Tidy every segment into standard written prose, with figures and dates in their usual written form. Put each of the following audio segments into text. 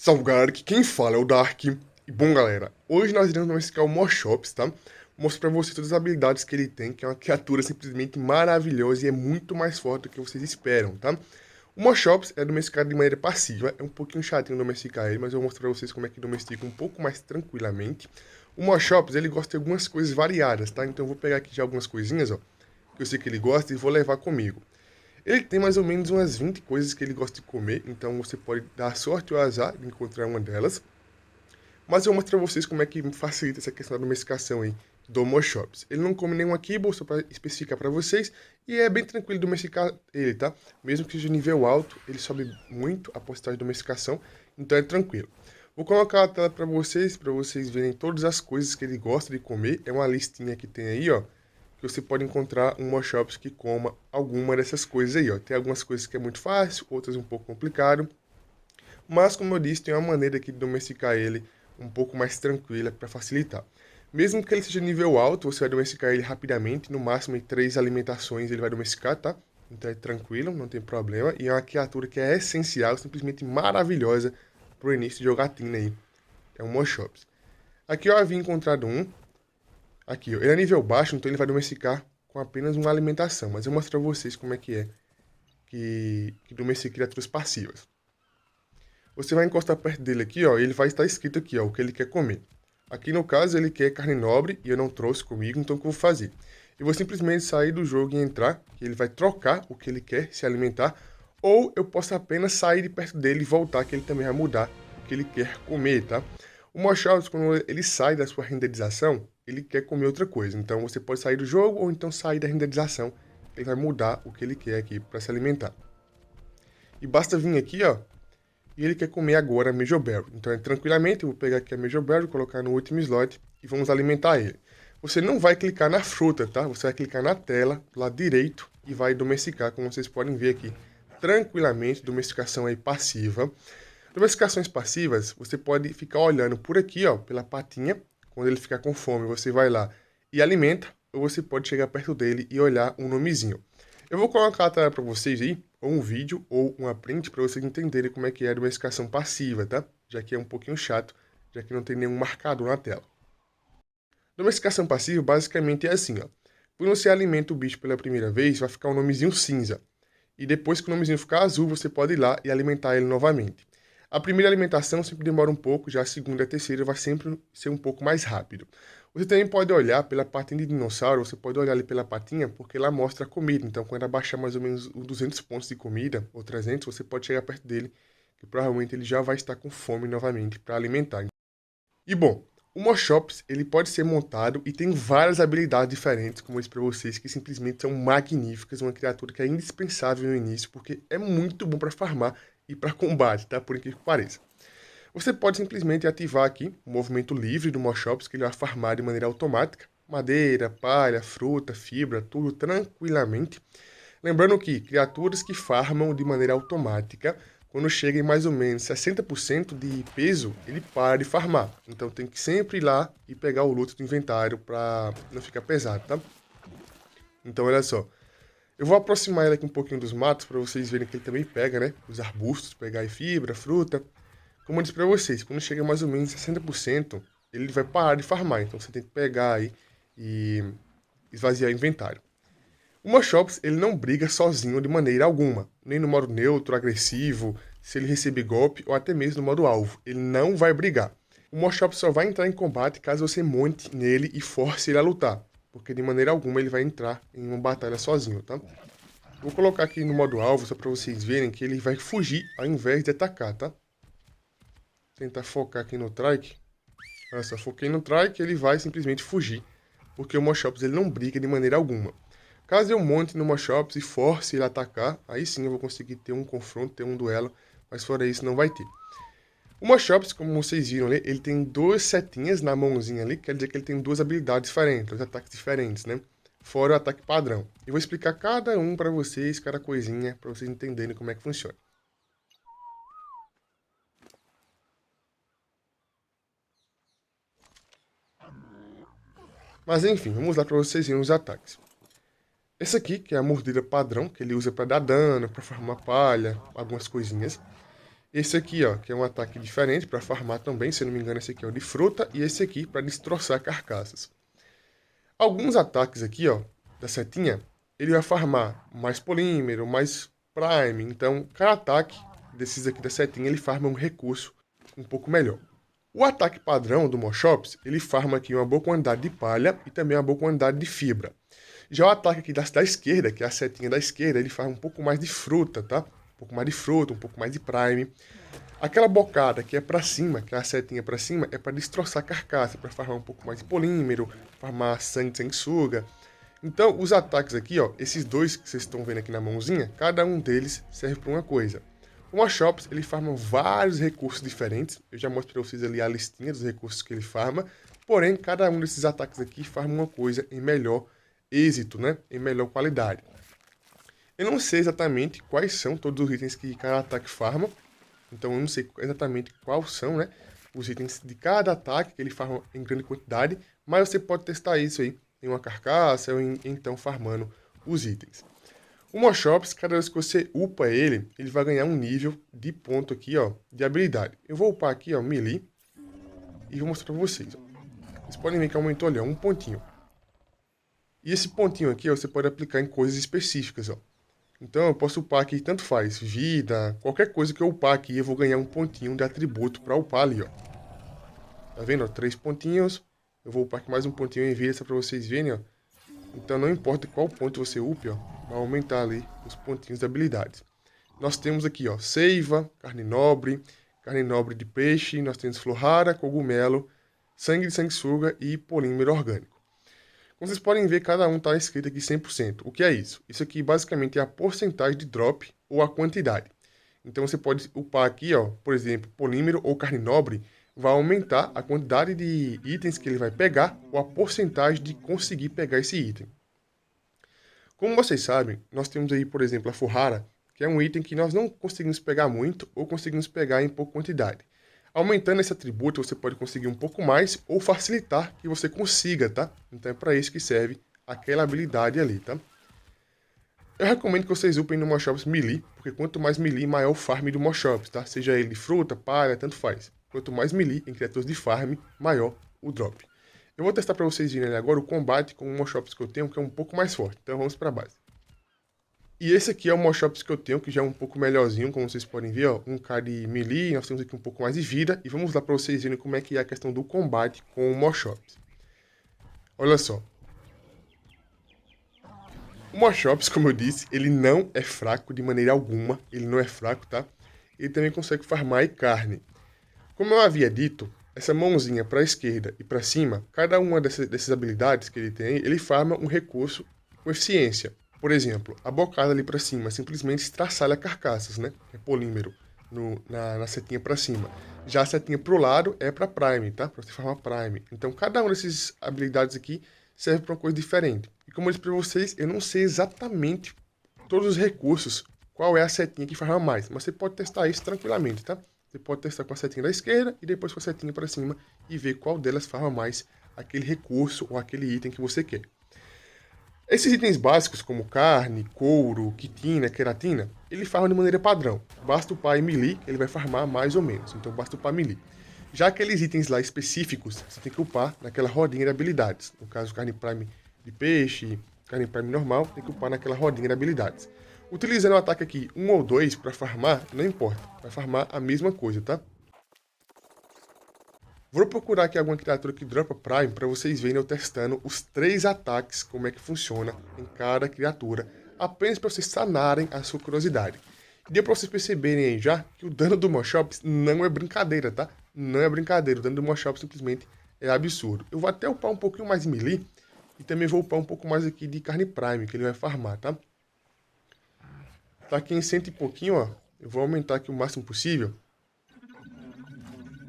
Salve galera, aqui quem fala é o Dark. E bom galera, hoje nós iremos domesticar o Moschops, tá? Mostro pra vocês todas as habilidades que ele tem, que é uma criatura simplesmente maravilhosa e é muito mais forte do que vocês esperam, tá? O Moschops é domesticado de maneira passiva, é um pouquinho chatinho domesticar ele, mas eu vou mostrar pra vocês como é que domestica um pouco mais tranquilamente. O Moschops, ele gosta de algumas coisas variadas, tá? Então eu vou pegar aqui já algumas coisinhas, ó, que eu sei que ele gosta e vou levar comigo. Ele tem mais ou menos umas 20 coisas que ele gosta de comer, então você pode dar sorte ou azar de encontrar uma delas. Mas eu vou mostrar pra vocês como é que facilita essa questão da domesticação aí do Moschops. Ele não come nenhuma kibble, só para especificar para vocês, e é bem tranquilo domesticar ele, tá? Mesmo que seja nível alto, ele sobe muito a porcentagem de domesticação, então é tranquilo. Vou colocar a tela para vocês verem todas as coisas que ele gosta de comer. É uma listinha que tem aí, ó, que você pode encontrar um Moschops que coma alguma dessas coisas aí, ó. Tem algumas coisas que é muito fácil, outras um pouco complicado. Mas, como eu disse, tem uma maneira aqui de domesticar ele um pouco mais tranquila para facilitar. Mesmo que ele seja nível alto, você vai domesticar ele rapidamente, no máximo em 3 alimentações ele vai domesticar, tá? Então é tranquilo, não tem problema. E é uma criatura que é essencial, simplesmente maravilhosa pro início de jogatina aí. É um Moschops. Aqui eu havia encontrado um. Aqui, ó, ele é nível baixo, então ele vai domesticar com apenas uma alimentação. Mas eu vou mostrar pra vocês como é que domestica criaturas passivas. Você vai encostar perto dele aqui, ó, e ele vai estar escrito aqui, ó, o que ele quer comer. Aqui no caso ele quer carne nobre e eu não trouxe comigo, então o que eu vou fazer? Eu vou simplesmente sair do jogo e entrar, que ele vai trocar o que ele quer se alimentar, ou eu posso apenas sair de perto dele e voltar, que ele também vai mudar o que ele quer comer, tá? O Moschops, quando ele sai da sua renderização, ele quer comer outra coisa. Então você pode sair do jogo ou então sair da renderização, ele vai mudar o que ele quer aqui para se alimentar. E basta vir aqui, ó, e ele quer comer agora a Mejoberry. Então, tranquilamente, eu vou pegar aqui a Mejoberry, colocar no último slot e vamos alimentar ele. Você não vai clicar na fruta, tá? Você vai clicar na tela, do lado direito, e vai domesticar, como vocês podem ver aqui. Tranquilamente, domesticação aí passiva. Domesticações passivas, você pode ficar olhando por aqui, ó, pela patinha. Quando ele ficar com fome, você vai lá e alimenta, ou você pode chegar perto dele e olhar um nomezinho. Eu vou colocar a tela para vocês aí, ou um vídeo, ou uma print, para vocês entenderem como é que é a domesticação passiva, tá? Já que é um pouquinho chato, já que não tem nenhum marcador na tela. Domesticação passiva basicamente é assim, ó. Quando você alimenta o bicho pela primeira vez, vai ficar um nomezinho cinza. E depois que o nomezinho ficar azul, você pode ir lá e alimentar ele novamente. A primeira alimentação sempre demora um pouco, já a segunda e a terceira vai sempre ser um pouco mais rápido. Você também pode olhar pela patinha de dinossauro, você pode olhar ali pela patinha, porque ela mostra a comida. Então, quando abaixar mais ou menos os 200 pontos de comida, ou 300, você pode chegar perto dele, que provavelmente ele já vai estar com fome novamente para alimentar. E bom, o Moschops, ele pode ser montado e tem várias habilidades diferentes, como eu disse para vocês, que simplesmente são magníficas, uma criatura que é indispensável no início, porque é muito bom para farmar e para combate, tá? Por incrível que pareça. Você pode simplesmente ativar aqui o movimento livre do Moschops, que ele vai farmar de maneira automática. Madeira, palha, fruta, fibra, tudo tranquilamente. Lembrando que criaturas que farmam de maneira automática, quando chega em mais ou menos 60% de peso, ele para de farmar. Então tem que sempre ir lá e pegar o loot do inventário para não ficar pesado, tá? Então olha só. Eu vou aproximar ele aqui um pouquinho dos matos para vocês verem que ele também pega, né? Os arbustos, pegar aí fibra, fruta. Como eu disse para vocês, quando chega mais ou menos 60%, ele vai parar de farmar. Então você tem que pegar aí e esvaziar o inventário. O Moschops, ele não briga sozinho de maneira alguma. Nem no modo neutro, agressivo, se ele receber golpe ou até mesmo no modo alvo. Ele não vai brigar. O Moschops só vai entrar em combate caso você monte nele e force ele a lutar. Porque de maneira alguma ele vai entrar em uma batalha sozinho, tá? Vou colocar aqui no modo alvo só para vocês verem que ele vai fugir ao invés de atacar, tá? Tentar focar aqui no trike. Olha só, foquei no trike, ele vai simplesmente fugir. Porque o Moschops ele não briga de maneira alguma. Caso eu monte no Moschops e force ele a atacar, aí sim eu vou conseguir ter um confronto, ter um duelo. Mas fora isso não vai ter. O Moschops, como vocês viram ali, ele tem duas setinhas na mãozinha ali, quer dizer que ele tem duas habilidades diferentes, dois ataques diferentes, né? Fora o ataque padrão. Eu vou explicar cada um para vocês, cada coisinha, para vocês entenderem como é que funciona. Mas enfim, vamos lá para vocês verem os ataques. Essa aqui, que é a mordida padrão, que ele usa para dar dano, para formar palha, algumas coisinhas. Esse aqui, ó, que é um ataque diferente para farmar também, se eu não me engano, esse aqui é o de fruta, e esse aqui para destroçar carcaças. Alguns ataques aqui, ó, da setinha, ele vai farmar mais polímero, mais prime, então cada ataque desses aqui da setinha, ele farma um recurso um pouco melhor. O ataque padrão do Moschops, ele farma aqui uma boa quantidade de palha e também uma boa quantidade de fibra. Já o ataque aqui da esquerda, que é a setinha da esquerda, ele faz um pouco mais de fruta, tá? Um pouco mais de fruta, um pouco mais de prime. Aquela bocada que é pra cima, que é a setinha pra cima, é para destroçar a carcaça, para farmar um pouco mais de polímero, farmar sangue de sanguessuga. Então, os ataques aqui, ó, esses dois que vocês estão vendo aqui na mãozinha, cada um deles serve para uma coisa. O Moschops, ele farma vários recursos diferentes. Eu já mostro para vocês ali a listinha dos recursos que ele farma. Porém, cada um desses ataques aqui farma uma coisa em melhor êxito, né? Em melhor qualidade. Eu não sei exatamente quais são todos os itens que cada ataque farma. Então eu não sei exatamente quais são, né, os itens de cada ataque que ele farma em grande quantidade, mas você pode testar isso aí em uma carcaça ou então farmando os itens. O Moschops, cada vez que você upa ele, ele vai ganhar um nível de ponto aqui, ó, de habilidade. Eu vou upar aqui, ó, melee, e vou mostrar para vocês. Ó. Vocês podem ver que aumentou ali, ó, um pontinho. E esse pontinho aqui, ó, você pode aplicar em coisas específicas, ó. Então eu posso upar aqui, tanto faz, vida, qualquer coisa que eu upar aqui, eu vou ganhar um pontinho de atributo para upar ali, ó. Tá vendo, ó, 3 pontinhos. Eu vou upar aqui mais um pontinho em vida, só para vocês verem, ó. Então não importa qual ponto você upe, ó, vai aumentar ali os pontinhos de habilidades. Nós temos aqui, ó, seiva, carne nobre de peixe, nós temos flor rara, cogumelo, sangue de sanguessuga e polímero orgânico. Como vocês podem ver, cada um está escrito aqui 100%. O que é isso? Isso aqui basicamente é a porcentagem de drop ou a quantidade. Então você pode upar aqui, ó, por exemplo, polímero ou carne nobre, vai aumentar a quantidade de itens que ele vai pegar ou a porcentagem de conseguir pegar esse item. Como vocês sabem, nós temos aí, por exemplo, a Furrara, que é um item que nós não conseguimos pegar muito ou conseguimos pegar em pouca quantidade. Aumentando esse atributo, você pode conseguir um pouco mais ou facilitar que você consiga, tá? Então é para isso que serve aquela habilidade ali, tá? Eu recomendo que vocês upem no Moschops melee, porque quanto mais melee, maior o farm do Moschops, tá? Seja ele de fruta, palha, tanto faz. Quanto mais melee em criaturas de farm, maior o drop. Eu vou testar para vocês verem agora o combate com o Moschops que eu tenho, que é um pouco mais forte. Então vamos para a base. E esse aqui é o Moschops que eu tenho, que já é um pouco melhorzinho, como vocês podem ver, ó, 1k de melee, nós temos aqui um pouco mais de vida, e vamos lá para vocês verem como é que é a questão do combate com o Moschops. Olha só. O Moschops, como eu disse, ele não é fraco de maneira alguma, ele não é fraco, tá? Ele também consegue farmar carne. Como eu havia dito, essa mãozinha para a esquerda e para cima, cada uma dessas habilidades que ele tem, ele farma um recurso com eficiência. Por exemplo, a bocada ali para cima simplesmente estraçalha carcaças, né? É polímero na setinha para cima. Já a setinha pro lado é para prime, tá? Para você farmar prime. Então, cada uma dessas habilidades aqui serve para uma coisa diferente. E como eu disse para vocês, eu não sei exatamente todos os recursos, qual é a setinha que farma mais. Mas você pode testar isso tranquilamente, tá? Você pode testar com a setinha da esquerda e depois com a setinha para cima e ver qual delas farma mais aquele recurso ou aquele item que você quer. Esses itens básicos, como carne, couro, quitina, queratina, ele farma de maneira padrão. Basta upar em melee, ele vai farmar mais ou menos. Então basta upar melee. Já aqueles itens lá específicos, você tem que upar naquela rodinha de habilidades. No caso, carne prime de peixe, carne prime normal, tem que upar naquela rodinha de habilidades. Utilizando o ataque aqui 1 ou 2 para farmar, não importa. Vai farmar a mesma coisa, tá? Vou procurar aqui alguma criatura que dropa Prime para vocês verem eu testando os 3 ataques, como é que funciona em cada criatura, apenas para vocês sanarem a sua curiosidade. E deu para vocês perceberem aí já que o dano do Moschops não é brincadeira, tá? Não é brincadeira, o dano do Moschops simplesmente é absurdo. Eu vou até upar um pouquinho mais de melee e também vou upar um pouco mais aqui de carne Prime, que ele vai farmar, tá? Tá aqui em 100 e pouquinho, ó. Eu vou aumentar aqui o máximo possível.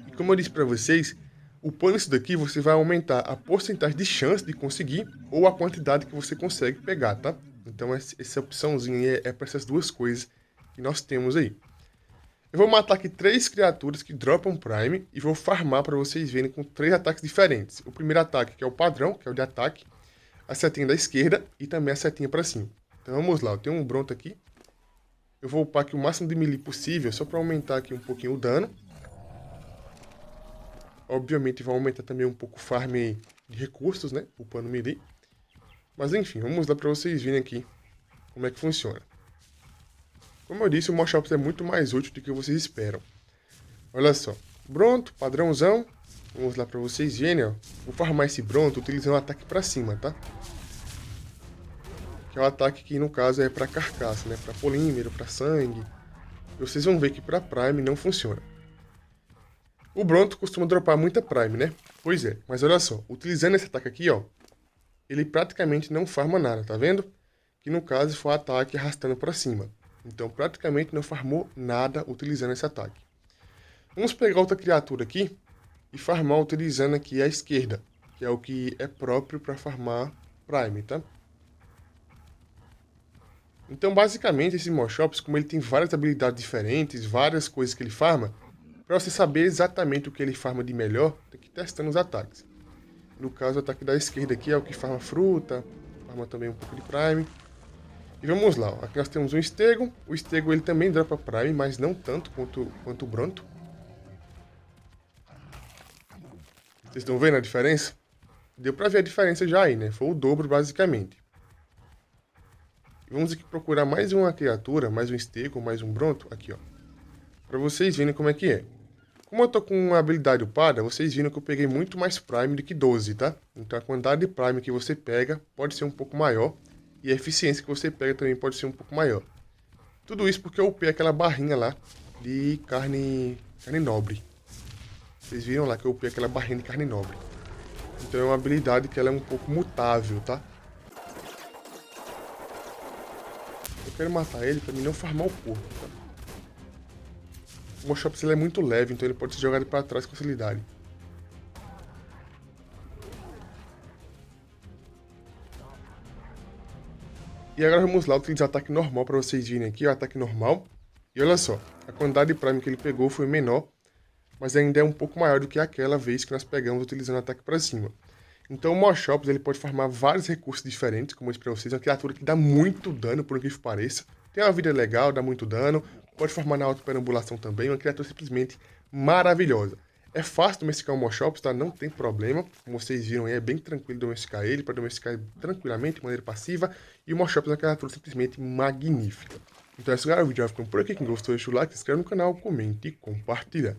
E como eu disse para vocês, upando isso daqui, você vai aumentar a porcentagem de chance de conseguir ou a quantidade que você consegue pegar, tá? Então essa opçãozinha é para essas duas coisas que nós temos aí. Eu vou matar aqui 3 criaturas que dropam Prime e vou farmar para vocês verem com 3 ataques diferentes. O primeiro ataque, que é o padrão, que é o de ataque, a setinha da esquerda e também a setinha para cima. Então vamos lá, eu tenho um Bronto aqui. Eu vou upar aqui o máximo de melee possível, só para aumentar aqui um pouquinho o dano. Obviamente vai aumentar também um pouco o farm de recursos, né? Upando melee. Mas enfim, vamos lá para vocês verem aqui como é que funciona. Como eu disse, o Moschops é muito mais útil do que vocês esperam. Olha só, Bronto, padrãozão. Vamos lá para vocês verem, ó. Vou farmar esse Bronto utilizando o ataque para cima, tá? Que é o ataque que no caso é para carcaça, né? Para polímero, para sangue. E vocês vão ver que para Prime não funciona. O Bronto costuma dropar muita Prime, né? Pois é, mas olha só, utilizando esse ataque aqui, ó, ele praticamente não farma nada, tá vendo? Que no caso foi o ataque arrastando para cima. Então praticamente não farmou nada utilizando esse ataque. Vamos pegar outra criatura aqui e farmar utilizando aqui a esquerda, que é o que é próprio para farmar Prime, tá? Então basicamente esse Moschops, como ele tem várias habilidades diferentes, várias coisas que ele farma, para você saber exatamente o que ele farma de melhor, tem que ir testando os ataques. No caso, o ataque da esquerda aqui é o que farma fruta, farma também um pouco de Prime. E vamos lá, ó. Aqui nós temos um Stego. O Stego ele também dropa Prime, mas não tanto quanto o Bronto. Vocês estão vendo a diferença? Deu pra ver a diferença já aí, né? Foi o dobro, basicamente. E vamos aqui procurar mais uma criatura, mais um Stego, mais um Bronto. Aqui, ó. Pra vocês verem como é que é. Como eu tô com uma habilidade upada, vocês viram que eu peguei muito mais Prime do que 12, tá? Então a quantidade de Prime que você pega pode ser um pouco maior. E a eficiência que você pega também pode ser um pouco maior. Tudo isso porque eu upei aquela barrinha lá de carne nobre. Vocês viram lá que eu upei aquela barrinha de carne nobre. Então é uma habilidade que ela é um pouco mutável, tá? Eu quero matar ele pra mim não farmar o corpo, tá? O Moschops ele é muito leve, então ele pode ser jogado para trás com facilidade. E agora vamos lá utilizar o ataque normal para vocês verem aqui, o ataque normal. E olha só, a quantidade de Prime que ele pegou foi menor, mas ainda é um pouco maior do que aquela vez que nós pegamos utilizando o ataque para cima. Então o Moschops ele pode farmar vários recursos diferentes, como eu disse para vocês, é uma criatura que dá muito dano, por incrível que pareça. Tem uma vida legal, dá muito dano, pode farmar na auto-perambulação também, uma criatura simplesmente maravilhosa. É fácil domesticar o Moschops, tá? Não tem problema. Como vocês viram aí, é bem tranquilo domesticar ele, para domesticar ele tranquilamente, de maneira passiva. E o Moschops é uma criatura simplesmente magnífica. Então é isso, galera. O vídeo vai ficando por aqui. Quem gostou, deixa o like, se inscreve no canal, comente e compartilha.